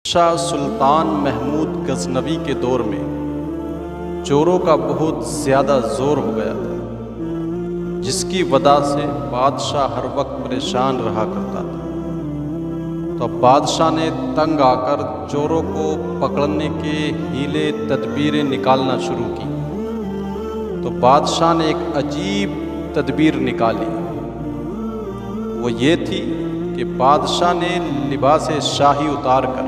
شاہ سلطان محمود غزنوی کے دور میں چوروں کا بہت زیادہ زور ہو گیا تھا، جس کی وجہ سے بادشاہ ہر وقت پریشان رہا کرتا تھا۔ تو اب بادشاہ نے تنگ آ کر چوروں کو پکڑنے کے ہیلے تدبیریں نکالنا شروع کی۔ تو بادشاہ نے ایک عجیب تدبیر نکالی، وہ یہ تھی کہ بادشاہ نے لباس شاہی اتار کر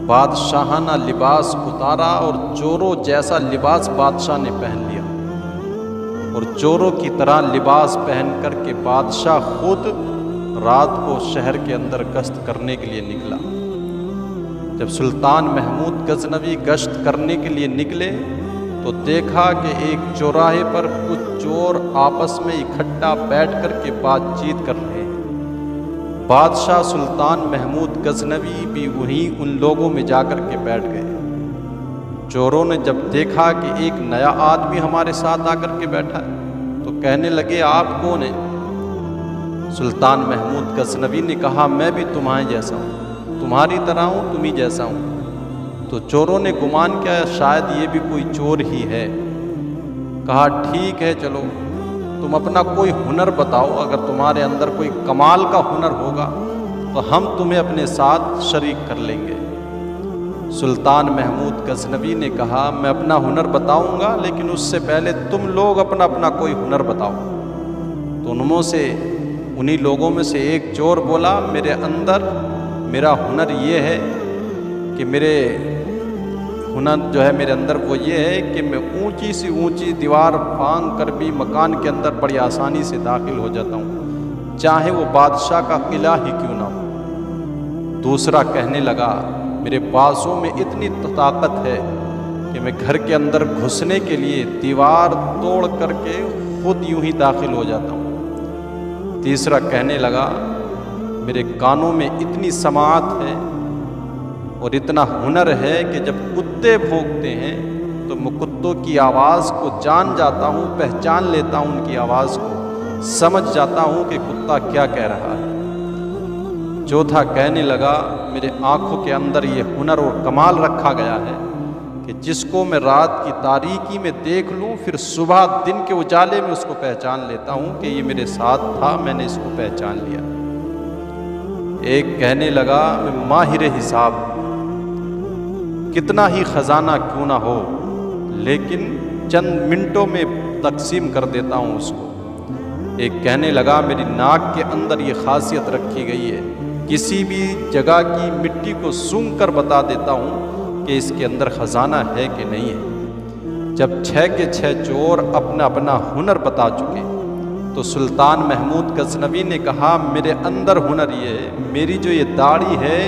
بادشاہانہ لباس اتارا اور چوروں جیسا لباس بادشاہ نے پہن لیا، اور چوروں کی طرح لباس پہن کر کے بادشاہ خود رات کو شہر کے اندر گشت کرنے کے لیے نکلا۔ جب سلطان محمود غزنوی گشت کرنے کے لیے نکلے تو دیکھا کہ ایک چوراہے پر کچھ چور آپس میں اکٹھا بیٹھ کر کے بات چیت کر رہے ہیں۔ بادشاہ سلطان محمود غزنوی بھی وہیں ان لوگوں میں جا کر کے بیٹھ گئے۔ چوروں نے جب دیکھا کہ ایک نیا آدمی ہمارے ساتھ آ کر کے بیٹھا ہے تو کہنے لگے، آپ کون ہیں؟ سلطان محمود غزنوی نے کہا، میں بھی تمہارے جیسا ہوں، تمہاری طرح ہوں، تم ہی جیسا ہوں۔ تو چوروں نے گمان کیا شاید یہ بھی کوئی چور ہی ہے۔ کہا، ٹھیک ہے، چلو تم اپنا کوئی ہنر بتاؤ، اگر تمہارے اندر کوئی کمال کا ہنر ہوگا تو ہم تمہیں اپنے ساتھ شریک کر لیں گے۔ سلطان محمود غزنوی نے کہا، میں اپنا ہنر بتاؤں گا، لیکن اس سے پہلے تم لوگ اپنا اپنا کوئی ہنر بتاؤ۔ تو انہی لوگوں میں سے ایک چور بولا، میرے اندر میرا ہنر یہ ہے کہ میرے اندر وہ یہ ہے کہ میں اونچی سی اونچی دیوار پھانگ کر بھی مکان کے اندر بڑی آسانی سے داخل ہو جاتا ہوں، چاہے وہ بادشاہ کا قلعہ ہی کیوں نہ ہو۔ دوسرا کہنے لگا، میرے بازوں میں اتنی طاقت ہے کہ میں گھر کے اندر گھسنے کے لیے دیوار توڑ کر کے خود یوں ہی داخل ہو جاتا ہوں۔ تیسرا کہنے لگا، میرے کانوں میں اتنی سماعت ہے اور اتنا ہنر ہے کہ جب کتے بھونکتے ہیں تو میں کتوں کی آواز کو جان جاتا ہوں، پہچان لیتا ہوں، ان کی آواز کو سمجھ جاتا ہوں کہ کتا کیا کہہ رہا ہے۔ چوتھا کہنے لگا، میرے آنکھوں کے اندر یہ ہنر اور کمال رکھا گیا ہے کہ جس کو میں رات کی تاریکی میں دیکھ لوں، پھر صبح دن کے اجالے میں اس کو پہچان لیتا ہوں کہ یہ میرے ساتھ تھا، میں نے اس کو پہچان لیا۔ ایک کہنے لگا، میں ماہر حساب، کتنا ہی خزانہ کیوں نہ ہو لیکن چند منٹوں میں تقسیم کر دیتا ہوں اس کو۔ ایک کہنے لگا، میری ناک کے اندر یہ خاصیت رکھی گئی ہے، کسی بھی جگہ کی مٹی کو سونگھ کر بتا دیتا ہوں کہ اس کے اندر خزانہ ہے کہ نہیں ہے۔ جب 6 کے 6 چور اپنا اپنا ہنر بتا چکے تو سلطان محمود غزنوی نے کہا، میرے اندر ہنر یہ ہے، میری جو یہ داڑھی ہے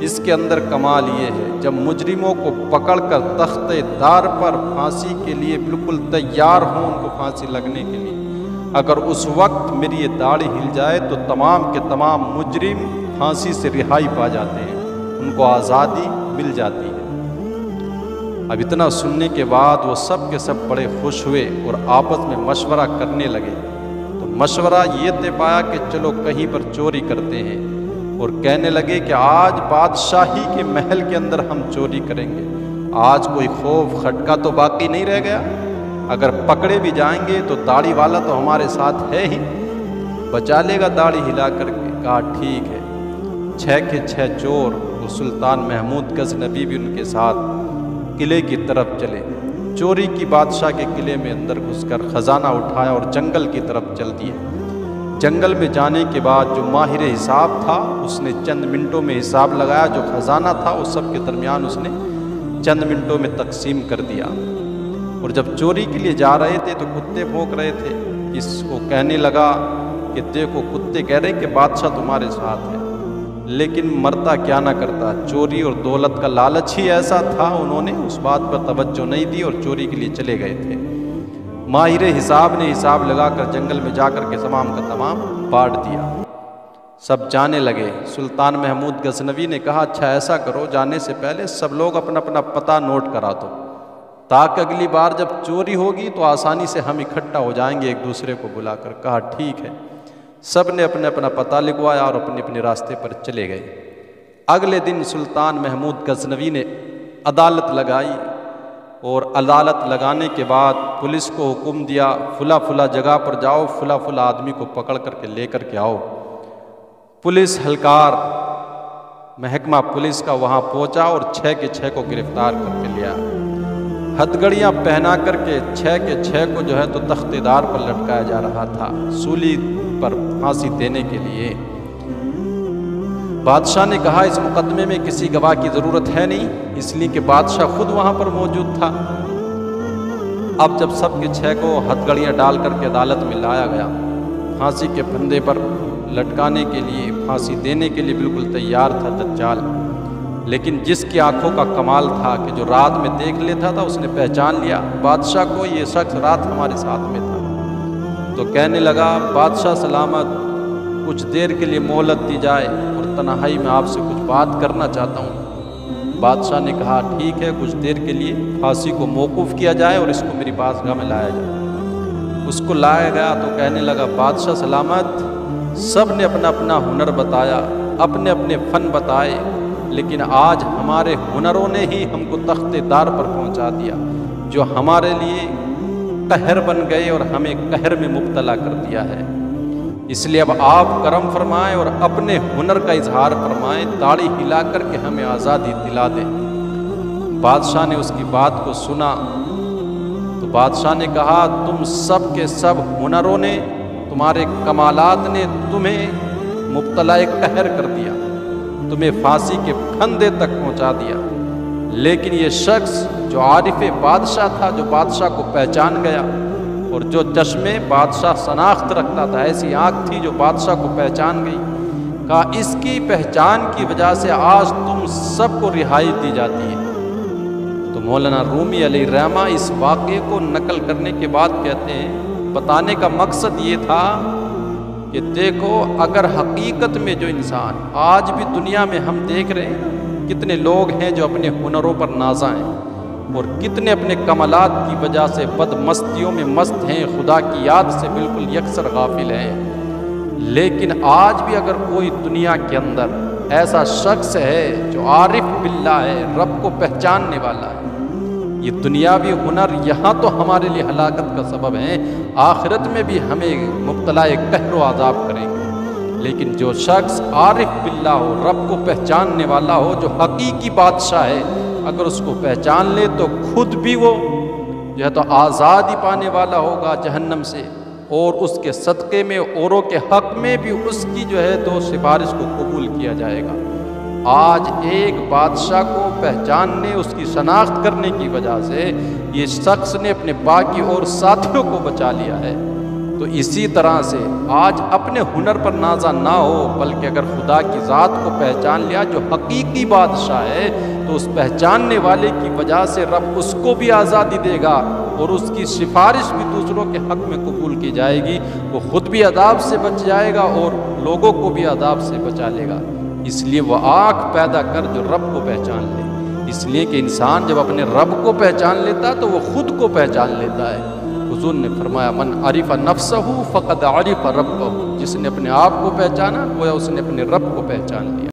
اس کے اندر کمال یہ ہے، جب مجرموں کو پکڑ کر تختے دار پر پھانسی کے لیے بالکل تیار ہوں ان کو پھانسی لگنے کے لیے، اگر اس وقت میری یہ داڑھی ہل جائے تو تمام کے تمام مجرم پھانسی سے رہائی پا جاتے ہیں، ان کو آزادی مل جاتی ہے۔ اب اتنا سننے کے بعد وہ سب کے سب بڑے خوش ہوئے اور آپس میں مشورہ کرنے لگے۔ تو مشورہ یہ طے پایا کہ چلو کہیں پر چوری کرتے ہیں، اور کہنے لگے کہ آج بادشاہی کے محل کے اندر ہم چوری کریں گے، آج کوئی خوف خٹکا تو باقی نہیں رہ گیا، اگر پکڑے بھی جائیں گے تو داڑھی والا تو ہمارے ساتھ ہے ہی، بچا لے گا داڑھی ہلا کر کے۔ کہا، ٹھیک ہے۔ 6 کے 6 چور اور سلطان محمود غزنوی بھی ان کے ساتھ قلعے کی طرف چلے۔ چوری کی بادشاہ کے قلعے میں اندر گھس کر خزانہ اٹھایا اور جنگل کی طرف چل دیے۔ جنگل میں جانے کے بعد جو ماہر حساب تھا اس نے چند منٹوں میں حساب لگایا، جو خزانہ تھا اس سب کے درمیان اس نے چند منٹوں میں تقسیم کر دیا۔ اور جب چوری کے لیے جا رہے تھے تو کتے بھونک رہے تھے، اس کو کہنے لگا کہ دیکھو کتے کہہ رہے کہ بادشاہ تمہارے ساتھ ہے، لیکن مرتا کیا نہ کرتا، چوری اور دولت کا لالچ ہی ایسا تھا، انہوں نے اس بات پر توجہ نہیں دی اور چوری کے لیے چلے گئے تھے۔ ماہر حساب نے حساب لگا کر جنگل میں جا کر کے تمام کا تمام بانٹ دیا۔ سب جانے لگے۔ سلطان محمود غزنوی نے کہا، اچھا ایسا کرو، جانے سے پہلے سب لوگ اپنا اپنا پتہ نوٹ کرا دو، تاکہ اگلی بار جب چوری ہوگی تو آسانی سے ہم اکٹھا ہو جائیں گے ایک دوسرے کو بلا کر۔ کہا، ٹھیک ہے۔ سب نے اپنا اپنا پتہ لکھوایا اور اپنے اپنے راستے پر چلے گئے۔ اگلے دن سلطان محمود غزنوی نے عدالت لگائی، اور عدالت لگانے کے بعد پولیس کو حکم دیا فلاں فلاں جگہ پر جاؤ، فلاں فلاں آدمی کو پکڑ کر کے لے کر کے آؤ۔ پولیس ہلکار محکمہ پولیس کا وہاں پہنچا اور 6 کے 6 کو گرفتار کر کے لیا، ہتھکڑیاں پہنا کر کے 6 کے 6 کو جو ہے تو تخت دار پر لٹکایا جا رہا تھا، سولی پر پھانسی دینے کے لیے۔ بادشاہ نے کہا اس مقدمے میں کسی گواہ کی ضرورت ہے نہیں، اس لیے کہ بادشاہ خود وہاں پر موجود تھا۔ اب جب سب کے 6 کو ہتھکڑیاں ڈال کر کے عدالت میں لایا گیا، پھانسی کے پھندے پر لٹکانے کے لیے، پھانسی دینے کے لیے بالکل تیار تھا دجال، لیکن جس کی آنکھوں کا کمال تھا کہ جو رات میں دیکھ لیتا تھا اس نے پہچان لیا بادشاہ کو، یہ شخص رات ہمارے ساتھ میں تھا۔ تو کہنے لگا بادشاہ سلامت، کچھ دیر کے لیے مہلت دی جائے اور تنہائی میں آپ سے کچھ بات کرنا چاہتا ہوں۔ بادشاہ نے کہا ٹھیک ہے، کچھ دیر کے لیے پھانسی کو موقوف کیا جائے اور اس کو میری بارگاہ میں لایا جائے۔ اس کو لایا گیا تو کہنے لگا بادشاہ سلامت، سب نے اپنا اپنا ہنر بتایا، اپنے اپنے فن بتائے، لیکن آج ہمارے ہنروں نے ہی ہم کو تخت دار پر پہنچا دیا، جو ہمارے لیے قہر بن گئے اور ہمیں قہر میں مبتلا کر دیا ہے۔ اس لیے اب آپ کرم فرمائیں اور اپنے ہنر کا اظہار فرمائیں، تاڑی ہلا کر کے ہمیں آزادی دلا دیں۔ بادشاہ نے اس کی بات کو سنا تو بادشاہ نے کہا تم سب کے سب ہنروں نے، تمہارے کمالات نے تمہیں مبتلا قہر کر دیا، تمہیں پھانسی کے پھندے تک پہنچا دیا، لیکن یہ شخص جو عارف بادشاہ تھا، جو بادشاہ کو پہچان گیا اور جو چشمے بادشاہ شناخت رکھتا تھا، ایسی آنکھ تھی جو بادشاہ کو پہچان گئی، کہا اس کی پہچان کی وجہ سے آج تم سب کو رہائی دی جاتی ہے۔ تو مولانا رومی علیہ الرحمہ اس واقعے کو نقل کرنے کے بعد کہتے ہیں بتانے کا مقصد یہ تھا کہ دیکھو اگر حقیقت میں جو انسان آج بھی دنیا میں ہم دیکھ رہے ہیں کتنے لوگ ہیں جو اپنے ہنروں پر نازاں ہیں اور کتنے اپنے کمالات کی وجہ سے بد مستیوں میں مست ہیں، خدا کی یاد سے بالکل یکسر غافل ہیں، لیکن آج بھی اگر کوئی دنیا کے اندر ایسا شخص ہے جو عارف باللہ ہے، رب کو پہچاننے والا ہے، یہ دنیاوی ہنر یہاں تو ہمارے لیے ہلاکت کا سبب ہیں، آخرت میں بھی ہمیں مبتلا قہر و عذاب کریں گے، لیکن جو شخص عارف باللہ ہو، رب کو پہچاننے والا ہو، جو حقیقی بادشاہ ہے، اگر اس کو پہچان لے تو خود بھی وہ جو ہے تو آزادی پانے والا ہوگا جہنم سے، اور اس کے صدقے میں اوروں کے حق میں بھی اس کی جو ہے تو سفارش کو قبول کیا جائے گا۔ آج ایک بادشاہ کو پہچاننے، اس کی شناخت کرنے کی وجہ سے یہ شخص نے اپنے باقی اور ساتھیوں کو بچا لیا ہے۔ تو اسی طرح سے آج اپنے ہنر پر نازا نہ ہو، بلکہ اگر خدا کی ذات کو پہچان لیا جو حقیقی بادشاہ ہے، تو اس پہچاننے والے کی وجہ سے رب اس کو بھی آزادی دے گا اور اس کی سفارش بھی دوسروں کے حق میں قبول کی جائے گی، وہ خود بھی عذاب سے بچ جائے گا اور لوگوں کو بھی عذاب سے بچا لے گا۔ اس لیے وہ آنکھ پیدا کر جو رب کو پہچان لے، اس لیے کہ انسان جب اپنے رب کو پہچان لیتا ہے تو وہ خود کو پہچان لیتا ہے۔ حضور نے فرمایا من عرف نفسہ فقد عرف ربہ، جس نے اپنے آپ کو پہچانا گویا اس نے اپنے رب کو پہچان لیا۔